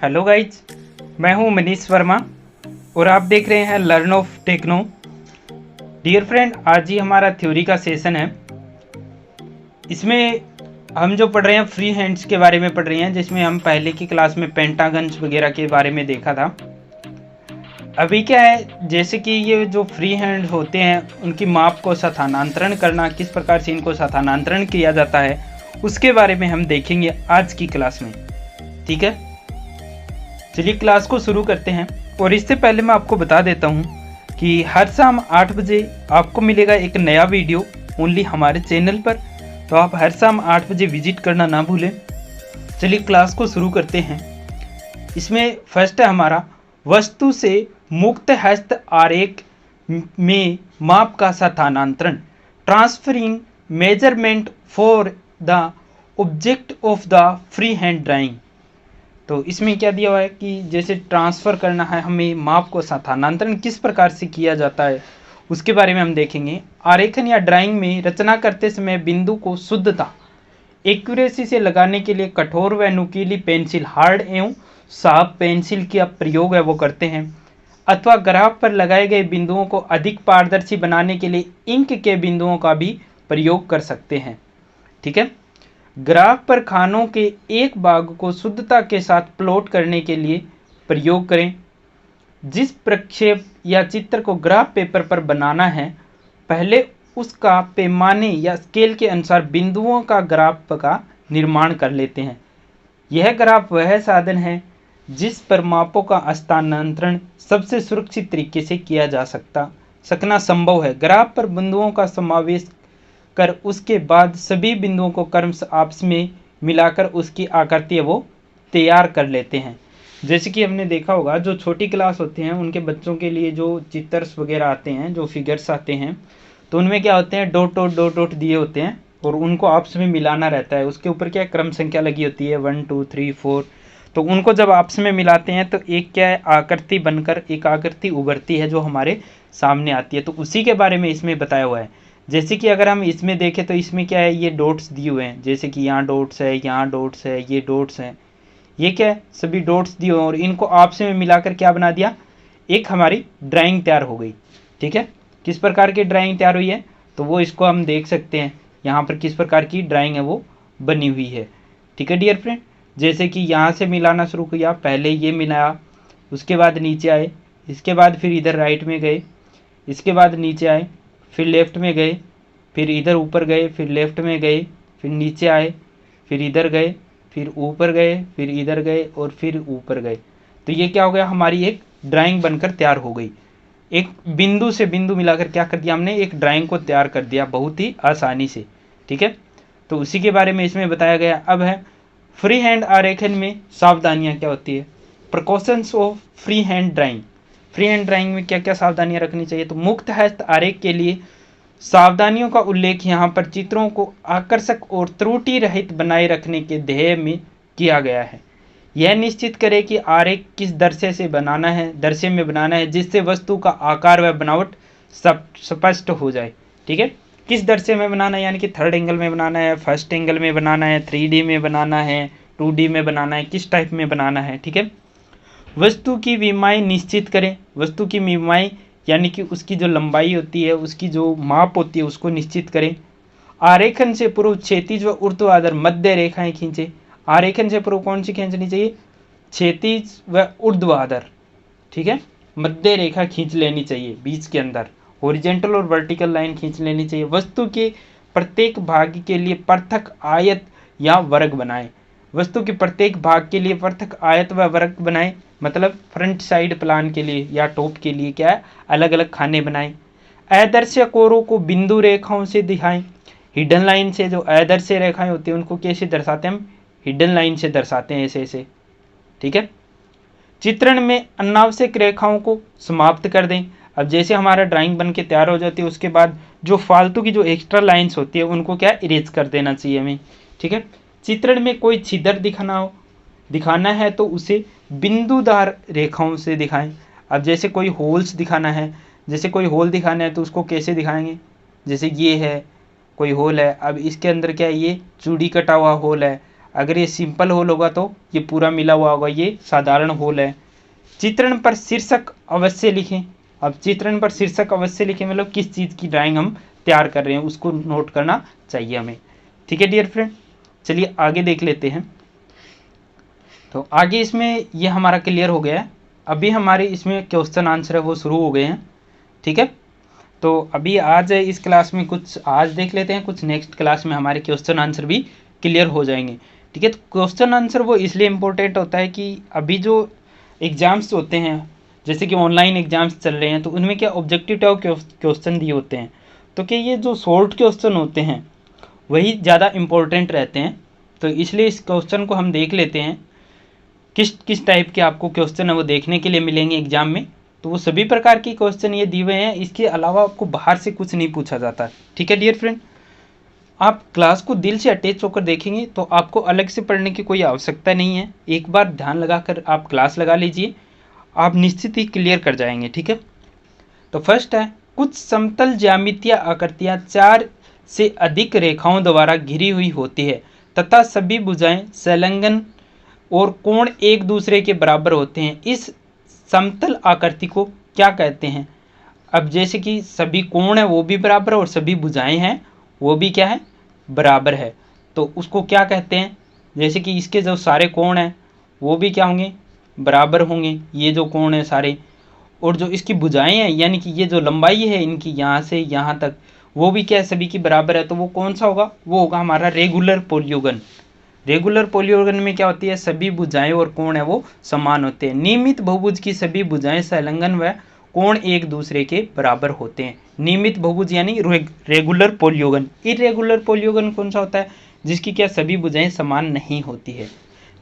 Hello guys, मैं हूं मनीष वर्मा और आप देख रहे हैं learn of techno. Dear friend, आज ही हमारा थ्योरी का सेशन है। इसमें हम जो पढ़ रहे हैं फ्री हैंड्स के बारे में पढ़ रहे हैं, जिसमें हम पहले की क्लास में पेंटागन्स वगैरह के बारे में देखा था। अभी क्या है, जैसे कि ये जो फ्री हैंड होते हैं उनकी माप को स्थानांतरण करना, किस प्रकार से इनको स्थानांतरण किया जाता है, उसके बारे में हम देखेंगे आज की क्लास में। ठीक है, चलिए क्लास को शुरू करते हैं। और इससे पहले मैं आपको बता देता हूँ कि हर शाम 8 बजे आपको मिलेगा एक नया वीडियो ओनली हमारे चैनल पर, तो आप हर शाम 8 बजे विजिट करना ना भूलें। चलिए क्लास को शुरू करते हैं। इसमें फर्स्ट है हमारा वस्तु से मुक्त हस्त आरेख में माप का स्थानांतरण, transferring measurement for the object of the free hand drawing. तो इसमें क्या दिया हुआ है कि जैसे ट्रांसफ़र करना है हमें, माप को स्थानांतरण किस प्रकार से किया जाता है उसके बारे में हम देखेंगे। आरेखन या ड्राइंग में रचना करते समय बिंदु को शुद्धता एक्यूरेसी से लगाने के लिए कठोर व नुकीली पेंसिल, हार्ड एवं शार्प पेंसिल का प्रयोग है वो करते हैं, अथवा ग्राफ पर लगाए गए बिंदुओं को अधिक पारदर्शी बनाने के लिए इंक के बिंदुओं का भी प्रयोग कर सकते हैं। ठीक है, ग्राफ पर खानों के एक भाग को शुद्धता के साथ प्लॉट करने के लिए प्रयोग करें। जिस प्रक्षेप या चित्र को ग्राफ पेपर पर बनाना है, पहले उसका पैमाने या स्केल के अनुसार बिंदुओं का ग्राफ का निर्माण कर लेते हैं। यह ग्राफ वह साधन है जिस पर मापों का स्थानांतरण सबसे सुरक्षित तरीके से किया जा सकना संभव है। ग्राफ पर बिंदुओं का समावेश कर उसके बाद सभी बिंदुओं को क्रमश आपस में मिलाकर उसकी आकृति वो तैयार कर लेते हैं। जैसे कि हमने देखा होगा, जो छोटी क्लास होते हैं उनके बच्चों के लिए जो चित्रस वगैरह आते हैं, जो फिगर्स आते हैं, तो उनमें क्या होते हैं, डॉट डॉट डॉट डॉट दिए होते हैं और उनको आपस में मिलाना रहता है। उसके ऊपर क्या क्रम संख्या लगी होती है, 1 2 3 4। तो उनको जब आपस में मिलाते हैं तो एक क्या है, आकृति बनकर एक आकृति उभरती है जो हमारे सामने आती है। तो उसी के बारे में इसमें बताया हुआ है। जैसे कि अगर हम इसमें देखें तो इसमें क्या है, ये डॉट्स दिए हुए हैं, जैसे कि यहाँ डॉट्स है, यहाँ डॉट्स है, ये डॉट्स हैं, ये क्या है, सभी डॉट्स दिए हुए हैं और इनको आपस में मिलाकर क्या बना दिया, एक हमारी ड्राइंग तैयार हो गई। ठीक है, किस प्रकार की ड्राइंग तैयार हुई है, तो वो इसको हम देख सकते हैं यहाँ पर किस प्रकार की ड्राइंग है वो बनी हुई है। ठीक है डियर फ्रेंड, जैसे कि यहाँ से मिलाना शुरू किया, पहले ये मिलाया, उसके बाद नीचे आए, इसके बाद फिर इधर राइट में गए, इसके बाद नीचे आए, फिर लेफ़्ट में गए, फिर इधर ऊपर गए, फिर लेफ़्ट में गए, फिर नीचे आए, फिर इधर गए, फिर ऊपर गए, फिर इधर गए और फिर ऊपर गए। तो ये क्या हो गया, हमारी एक ड्राइंग बनकर तैयार हो गई। एक बिंदु से बिंदु मिलाकर क्या कर दिया हमने, एक ड्राइंग को तैयार कर दिया बहुत ही आसानी से। ठीक है, तो उसी के बारे में इसमें बताया गया। अब है फ्री हैंड आरेखन में सावधानियाँ क्या होती है, precautions of free hand drawing. Free hand drawing में क्या क्या सावधानियां रखनी चाहिए, तो मुक्त हस्त आरेख के लिए सावधानियों का उल्लेख यहाँ पर चित्रों को आकर्षक और त्रुटि रहित बनाए रखने के ध्येय में किया गया है। यह निश्चित करें कि आरेख किस दृश्य में बनाना है जिससे वस्तु का आकार व बनावट सब स्पष्ट हो जाए। ठीक है, किस दृश्य में बनाना है, यानी कि थर्ड एंगल में बनाना है, फर्स्ट एंगल में बनाना है, 3D में बनाना है, 2D में बनाना है, किस टाइप में बनाना है। ठीक है, वस्तु की विमाएँ निश्चित करें। वस्तु की विमाएँ यानी कि उसकी जो लंबाई होती है, उसकी जो माप होती है, उसको निश्चित करें। आरेखन से पूर्व क्षैतिज व ऊर्ध्वाधर मध्य रेखाएं खींचें। आरेखन से पूर्व कौन सी खींचनी चाहिए, क्षैतिज व ऊर्ध्वाधर। ठीक है, मध्य रेखा खींच लेनी चाहिए बीच के अंदर, हॉरिजॉन्टल और वर्टिकल लाइन खींच लेनी चाहिए। वस्तु के प्रत्येक भाग के लिए पृथक आयत या वर्ग बनाएं। वस्तु के प्रत्येक भाग के लिए पृथक आयत व वर्ग बनाएं, मतलब फ्रंट साइड प्लान के लिए या टॉप के लिए क्या है, अलग अलग खाने बनाएं। अदृश्य कोरों को बिंदु रेखाओं से दिखाएं। हिडन लाइन से जो अदृश्य रेखाएं होती हैं उनको कैसे दर्शाते हैं, हम हिडन लाइन से दर्शाते हैं, ऐसे ऐसे। ठीक है, चित्रण में अनावश्यक रेखाओं को समाप्त कर दें। अब जैसे हमारा ड्राइंग बन के तैयार हो जाती है, उसके बाद जो फालतू की जो एक्स्ट्रा लाइन्स होती है उनको क्या इरेज कर देना चाहिए हमें। ठीक है, चित्रण में कोई छिद्र दिखाना है तो उसे बिंदुदार रेखाओं से दिखाएं। अब जैसे कोई होल्स दिखाना है, जैसे कोई होल दिखाना है तो उसको कैसे दिखाएंगे, जैसे ये है कोई होल है, अब इसके अंदर क्या है, ये चूड़ी कटा हुआ होल है। अगर ये सिंपल होल होगा तो ये पूरा मिला हुआ होगा, ये साधारण होल है। चित्रण पर शीर्षक अवश्य लिखें। अब चित्रण पर शीर्षक अवश्य लिखें मतलब किस चीज़ की ड्राइंग हम तैयार कर रहे हैं उसको नोट करना चाहिए हमें। ठीक है डियर फ्रेंड, चलिए आगे देख लेते हैं। तो आगे इसमें ये हमारा क्लियर हो गया है। अभी हमारे इसमें क्वेश्चन आंसर है वो शुरू हो गए हैं। ठीक है, तो अभी आज इस क्लास में कुछ आज देख लेते हैं, कुछ नेक्स्ट क्लास में हमारे क्वेश्चन आंसर भी क्लियर हो जाएंगे। ठीक है, तो क्वेश्चन आंसर वो इसलिए इम्पोर्टेंट होता है कि अभी जो एग्ज़ाम्स होते हैं, जैसे कि ऑनलाइन एग्ज़ाम्स चल रहे हैं, तो उनमें क्या ऑब्जेक्टिव टाइप क्वेश्चन दिए होते हैं, तो क्या ये जो शॉर्ट क्वेश्चन होते हैं वही ज़्यादा इम्पोर्टेंट रहते हैं। तो इसलिए इस क्वेश्चन को हम देख लेते हैं किस किस टाइप के आपको क्वेश्चन है वो देखने के लिए मिलेंगे एग्जाम में। तो वो सभी प्रकार के क्वेश्चन ये दिए हुए हैं, इसके अलावा आपको बाहर से कुछ नहीं पूछा जाता। ठीक है डियर फ्रेंड, आप क्लास को दिल से अटैच होकर देखेंगे तो आपको अलग से पढ़ने की कोई आवश्यकता नहीं है। एक बार ध्यान लगाकर आप क्लास लगा लीजिए, आप निश्चित ही क्लियर कर जाएंगे। ठीक है, तो फर्स्ट है, कुछ समतल ज्यामितीय आकृतियाँ 4 से अधिक रेखाओं द्वारा घिरी हुई होती है तथा सभी भुजाएं संलग्न और कोण एक दूसरे के बराबर होते हैं। इस समतल आकृति को क्या कहते हैं? अब जैसे कि सभी कोण है वो भी बराबर है और सभी भुजाएं हैं वो भी क्या है, बराबर है, तो उसको क्या कहते हैं? जैसे कि इसके जो सारे कोण हैं वो भी क्या होंगे, बराबर होंगे, ये जो कोण है सारे, और जो इसकी भुजाएं हैं यानी कि ये जो लंबाई है इनकी यहाँ से यहाँ तक वो भी क्या है, सभी की बराबर है। तो वो कौन सा होगा? वो होगा हमारा रेगुलर पॉलीगॉन। रेगुलर पॉलीगॉन में क्या होती है, सभी भुजाएं और कोण है वो समान होते हैं। नियमित बहुभुज की सभी भुजाएं संलग्न व कोण एक दूसरे के बराबर होते हैं। नियमित बहुभुज यानी रेगुलर पॉलीगॉन। इरेगुलर पॉलीगॉन कौन सा होता है? जिसकी क्या सभी भुजाएं समान नहीं होती है।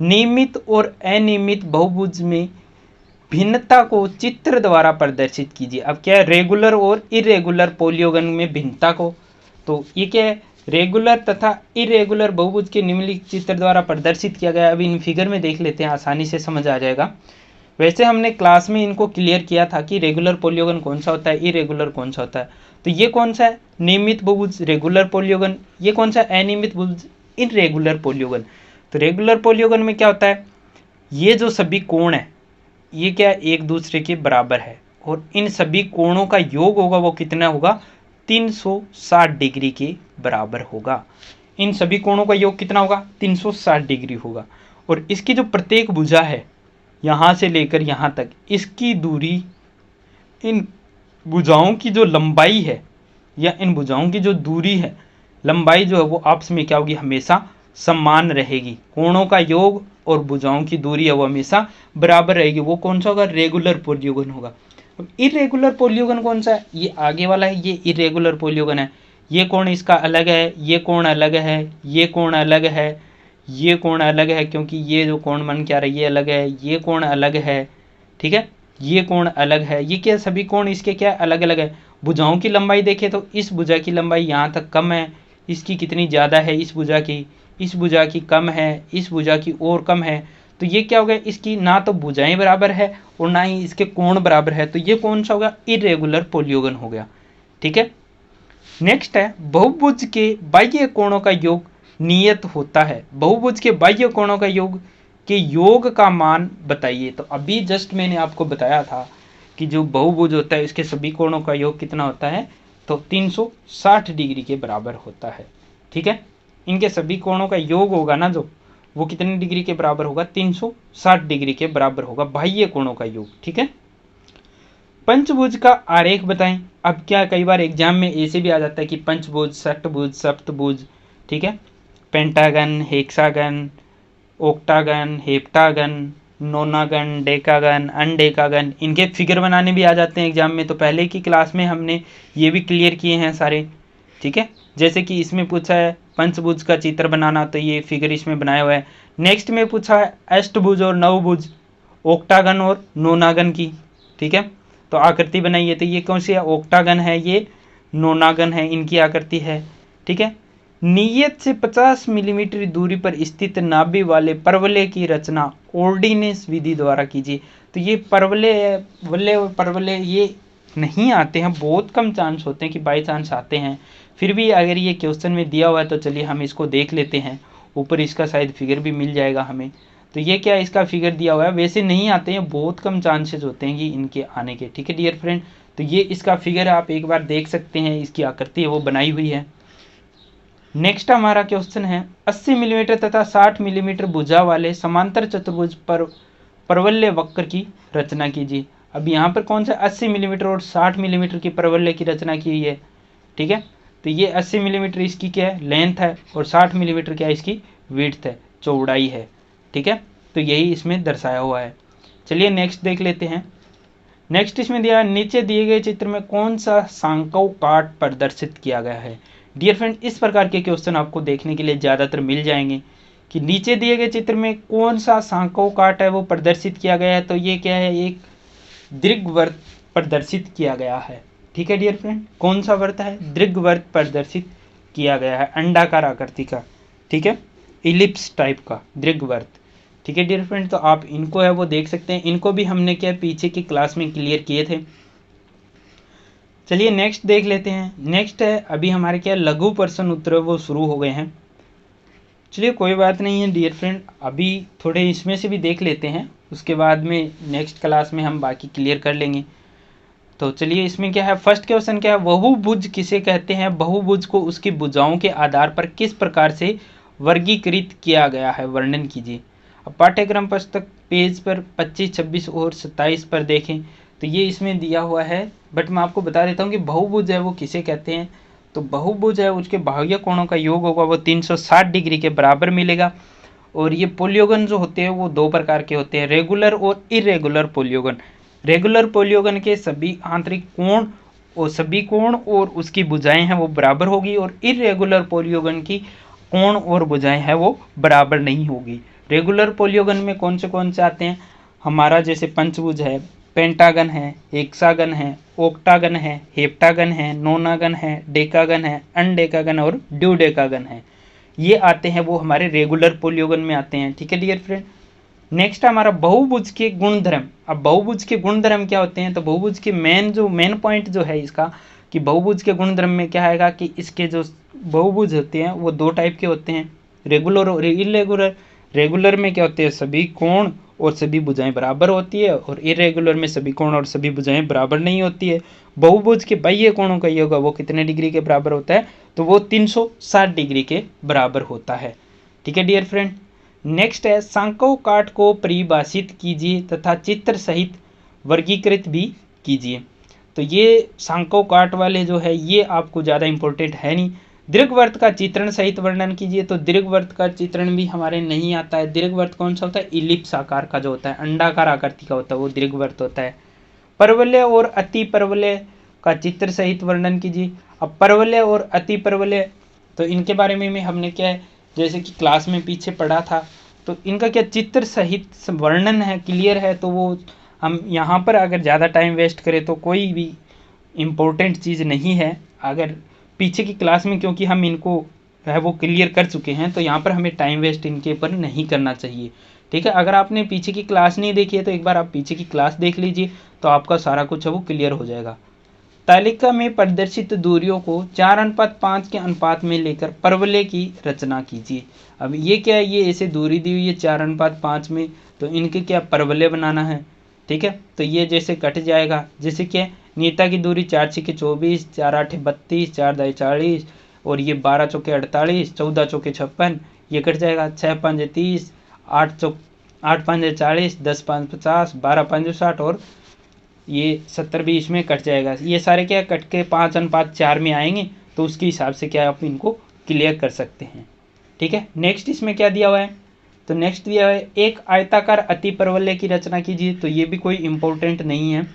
नियमित और अनियमित बहुभुज में भिन्नता को चित्र द्वारा प्रदर्शित कीजिए। अब क्या है, रेगुलर और इरेगुलर पॉलीगॉन में भिन्नता को, तो ये क्या है, रेगुलर तथा इरेगुलर बहुभुज के निम्नलिखित चित्र द्वारा प्रदर्शित किया गया। अभी इन फिगर में देख लेते हैं, आसानी से समझ आ जाएगा। वैसे हमने क्लास में इनको क्लियर किया था कि रेगुलर पॉलीगॉन कौन सा होता है, इरेगुलर कौन सा होता है। तो ये कौन सा है, नियमित बहुभुज रेगुलर पॉलीगॉन। ये कौन सा, अनियमित बहुभुज इरेगुलर पॉलीगॉन। तो रेगुलर पॉलीगॉन में क्या होता है, ये जो सभी कोण है ये क्या एक दूसरे के बराबर है और इन सभी कोणों का योग होगा वो कितना होगा, 360 डिग्री के बराबर होगा। इन सभी कोणों का योग कितना होगा, 360 डिग्री होगा। और इसकी जो प्रत्येक भुजा है यहाँ से लेकर यहाँ तक, इसकी दूरी, इन भुजाओं की जो लंबाई है या इन भुजाओं की जो दूरी है, लंबाई जो है वो आपस में क्या होगी, हमेशा समान रहेगी। कोणों का योग और भुजाओं की दूरी है वो हमेशा बराबर रहेगी। वो कौन सा होगा, रेगुलर पॉलीगॉन होगा। इरेगुलर पॉलीगॉन कौन सा है, ये आगे वाला है, ये इरेगुलर पॉलीगॉन है। ये कोण इसका अलग है, ये कोण अलग है, ये कोण अलग है, ये कोण अलग है, क्योंकि ये जो कोण बन के आ रहा है ये अलग है, ये कोण अलग है। ठीक है, ये कोण अलग है, ये क्या सभी कोण इसके क्या अलग अलग है। भुजाओं की लंबाई देखें तो इस भुजा की लंबाई यहाँ तक कम है, इसकी कितनी ज़्यादा है, इस भुजा की कम है, इस भुजा की और कम है। तो ये क्या हो गया, इसकी ना तो भुजाएं बराबर है और ना ही इसके कोण बराबर है। तो ये कौन सा होगा, इरेगुलर पॉलीगॉन हो गया। ठीक है, नेक्स्ट है, बहुभुज के बाह्य कोणों का योग नियत होता है। बहुभुज के बाह्य कोणों का योग के योग का मान बताइए। तो अभी जस्ट मैंने आपको बताया था कि जो बहुभुज होता है इसके सभी कोणों का योग कितना होता है, तो 360 डिग्री के बराबर होता है। ठीक है, इनके सभी कोणों का योग होगा ना जो, वो कितने डिग्री के बराबर होगा, 360 डिग्री के बराबर होगा बाह्य कोणों का योग। ठीक है, पंचभुज का आरेख बताएं। अब क्या कई बार एग्जाम में ऐसे भी आ जाता है कि पंचभुज, षटभुज, सप्तभुज, ठीक है, pentagon, hexagon, octagon, heptagon, nonagon, decagon, undecagon, इनके फिगर बनाने भी आ जाते हैं एग्जाम में। तो पहले की क्लास में हमने ये भी क्लियर किए हैं सारे। ठीक है, जैसे कि इसमें पूछा है पंचभुज का चित्र बनाना, तो ये फिगर इसमें बनाया हुआ है। नेक्स्ट में पूछा है अष्टभुज और नवभुज, ओक्टागन और नोनागन की। ठीक है, तो आकृति बनाइए। तो ये कौन सी है, ओक्टागन है, ये नोनागन है, इनकी आकृति है। ठीक है, नियत से 50 मिलीमीटर दूरी पर स्थित नाभि वाले परवलय की रचना ऑर्डिनेंस विधि द्वारा कीजिए। तो ये परवलय, वल्ले और परवलय ये नहीं आते हैं, बहुत कम चांस होते हैं कि बाई चांस आते हैं। फिर भी अगर ये क्वेश्चन में दिया हुआ है तो चलिए हम इसको देख लेते हैं। ऊपर इसका शायद फिगर भी मिल जाएगा हमें। तो ये क्या है, इसका फिगर दिया हुआ है। वैसे नहीं आते हैं, बहुत कम चांसेस होते हैं कि इनके आने के। ठीक है डियर फ्रेंड, तो ये इसका फिगर आप एक बार देख सकते हैं, इसकी आकृति है वो बनाई हुई है। नेक्स्ट हमारा क्वेश्चन है 80 मिलीमीटर तथा 60 मिलीमीटर भुजा वाले समांतर चतुर्भुज पर परवलय वक्र की रचना कीजिए। अब यहाँ पर कौन सा 80 मिलीमीटर और 60 मिलीमीटर की परवलय की रचना की है। ठीक है, तो ये 80 मिलीमीटर इसकी क्या है, लेंथ है, और 60 मिलीमीटर क्या है, इसकी विड्थ है, चौड़ाई है। ठीक है, तो यही इसमें दर्शाया हुआ है। चलिए नेक्स्ट देख लेते हैं। नेक्स्ट इसमें दिया नीचे दिए गए चित्र में कौन सा सांकव काट प्रदर्शित किया गया है। डियर फ्रेंड, इस प्रकार के क्वेश्चन आपको देखने के लिए ज़्यादातर मिल जाएंगे कि नीचे दिए गए चित्र में कौन सा सांकव काट है वो प्रदर्शित किया गया है। तो ये क्या है, एक दीर्घवृत्त प्रदर्शित किया गया है। ठीक है डियर फ्रेंड, कौन सा वृत्त है, दीर्घवृत्त प्रदर्शित किया गया है, अंडाकार आकृति का। ठीक है, इलिप्स टाइप का दीर्घवृत्त। ठीक है डियर फ्रेंड, तो आप इनको है वो देख सकते हैं। इनको भी हमने क्या पीछे की क्लास में क्लियर किए थे। चलिए नेक्स्ट देख लेते हैं। नेक्स्ट है अभी हमारे क्या लघु प्रश्न उत्तर वो शुरू हो गए हैं। चलिए कोई बात नहीं है डियर फ्रेंड, अभी थोड़े इसमें से भी देख लेते हैं, उसके बाद में नेक्स्ट क्लास में हम बाकी क्लियर कर लेंगे। तो चलिए इसमें क्या है, फर्स्ट क्वेश्चन क्या है, बहुभुज किसे कहते हैं, बहुभुज को उसकी भुजाओं के आधार पर किस प्रकार से वर्गीकृत किया गया है, वर्णन कीजिए। अब पाठ्यक्रम पुस्तक पेज पर 25, 26 और 27 पर देखें तो ये इसमें दिया हुआ है। बट मैं आपको बता देता हूँ कि बहुभुज है वो किसे कहते हैं। तो बहुभुज है उसके बाह्य कोणों का योग होगा वो 360 डिग्री के बराबर मिलेगा। और ये पोलियोगन जो होते हैं वो दो प्रकार के होते हैं, रेगुलर और इरेगुलर पोलियोगन। रेगुलर पोलियोगन के सभी आंतरिक कोण और सभी कोण और उसकी भुजाएं हैं वो बराबर होगी, और इरेगुलर पोलियोगन की कोण और भुजाएं हैं वो बराबर नहीं होगी। रेगुलर पोलियोगन में कौन से आते हैं, हमारा जैसे पंचभुज है, पेंटागन है, हेक्सागन है, ओक्टागन है, हेप्टागन है, नोनागन है, डेकागन है, अनडेकागन और ड्यूडेकागन है। ये आते हैं वो हमारे रेगुलर पोलियोगन में आते हैं। ठीक है डियर फ्रेंड, नेक्स्ट हमारा बहुभुज के गुणधर्म। अब बहुभुज के गुणधर्म क्या होते हैं, तो बहुभुज के मेन पॉइंट जो है इसका कि बहुभुज के गुणधर्म में क्या आएगा कि इसके जो बहुभुज होते हैं वो दो टाइप के होते हैं, रेगुलर और इरेगुलर। रेगुलर में क्या होते हैं, सभी कोण और सभी भुजाएं बराबर होती है, और इरेगुलर में सभी कोण और सभी भुजाएं बराबर नहीं होती है। बहुभुज के बाह्य कोणों का योग वो कितने डिग्री के बराबर होता है, तो वो 360 डिग्री के बराबर होता है। ठीक है डियर फ्रेंड, नेक्स्ट है सांकव काट को परिभाषित कीजिए तथा चित्र सहित वर्गीकृत भी कीजिए। तो ये सांकव काट वाले जो है ये आपको ज़्यादा इंपॉर्टेंट है नहीं। दीर्घवृत्त का चित्रण सहित वर्णन कीजिए। तो दीर्घवृत्त का चित्रण भी हमारे नहीं आता है। दीर्घवृत्त कौन सा होता है, इलिप्स आकार का जो होता है, अंडाकार आकृति का होता है वो दीर्घवृत्त होता है। परवलय और अति परवलय का चित्र सहित वर्णन कीजिए। अब परवलय और अति परवलय तो इनके बारे में हमने क्या है जैसे कि क्लास में पीछे पढ़ा था, तो इनका क्या चित्र सहित वर्णन है, क्लियर है। तो वो हम यहाँ पर अगर ज़्यादा टाइम वेस्ट करें तो कोई भी इम्पोर्टेंट चीज़ नहीं है। अगर पीछे की क्लास में क्योंकि हम इनको है वो क्लियर कर चुके हैं, तो यहाँ पर हमें टाइम वेस्ट इनके ऊपर नहीं करना चाहिए। ठीक है, अगर आपने पीछे की क्लास नहीं देखी है तो एक बार आप पीछे की क्लास देख लीजिए, तो आपका सारा कुछ है वो क्लियर हो जाएगा। तालिका में प्रदर्शित दूरियों को 4:5 के अनुपात में लेकर परवलय की रचना कीजिए। अब ये क्या है, ये ऐसे दूरी दी हुई है 4:5 में, तो इनके क्या परवलय बनाना है। ठीक है, तो ये जैसे कट जाएगा, जैसे क्या नीता की दूरी 4 × 24, 4 × 8 32, 4 × 2 40, और ये 12 × 4 48, 14 × 4 56, ये कट जाएगा। 6 × 5 = 30, 8 × 5 = 40, 10 × 5 = 50, 12 × 5 = 60, और ये 70 भी इसमें कट जाएगा। ये सारे क्या कट के 5:4 में आएंगे, तो उसके हिसाब से क्या आप इनको क्लियर कर सकते हैं। ठीक है, नेक्स्ट इसमें क्या दिया हुआ है, तो नेक्स्ट दिया है एक आयताकार अति परवलय की रचना कीजिए। तो ये भी कोई इंपॉर्टेंट नहीं है।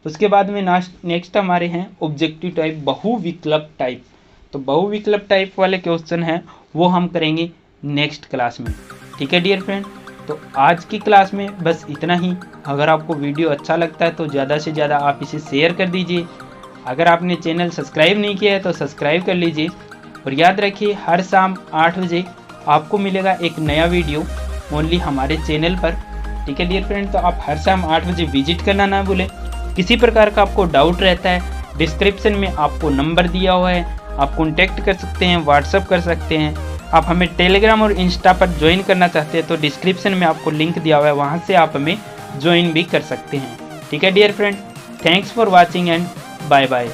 उसके बाद में नेक्स्ट हमारे हैं ऑब्जेक्टिव टाइप, बहुविकल्प टाइप। तो बहुविकल्प टाइप वाले क्वेश्चन हैं वो हम करेंगे नेक्स्ट क्लास में। ठीक है डियर फ्रेंड, तो आज की क्लास में बस इतना ही। अगर आपको वीडियो अच्छा लगता है तो ज़्यादा से ज़्यादा आप इसे शेयर कर दीजिए। अगर आपने चैनल सब्सक्राइब नहीं किया है तो सब्सक्राइब कर लीजिए, और याद रखिए हर शाम 8 बजे आपको मिलेगा एक नया वीडियो ओनली हमारे चैनल पर। ठीक है डियर फ्रेंड, तो आप हर शाम 8 बजे विजिट करना ना भूलें। किसी प्रकार का आपको डाउट रहता है डिस्क्रिप्शन में आपको नंबर दिया हुआ है, आप कॉन्टैक्ट कर सकते हैं, व्हाट्सअप कर सकते हैं। आप हमें टेलीग्राम और इंस्टा पर ज्वाइन करना चाहते हैं तो डिस्क्रिप्शन में आपको लिंक दिया हुआ है, वहाँ से आप हमें ज्वाइन भी कर सकते हैं। ठीक है dear friend, thanks for watching and bye bye.